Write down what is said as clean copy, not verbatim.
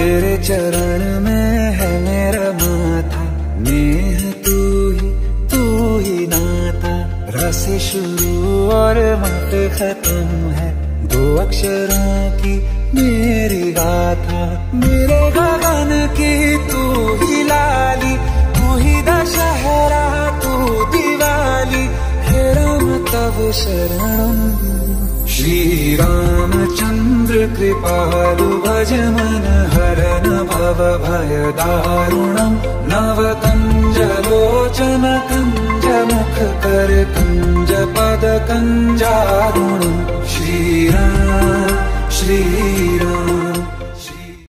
तेरे चरण में है मेरा माथा, नेह तू ही नाता। रस शुरू और मत खत्म है, दो अक्षरों की मेरी गाथा। मेरे गगन की तू ही लाली, तू ही दशहरा तू दिवाली। हे राम तव शरणम। श्री रामचंद्र कृपालु भज मन हरन भव भय दारुणम। नव कंज लोचन कंज मुख कर कंज पद कंजारुणम। श्री राम श्री राम।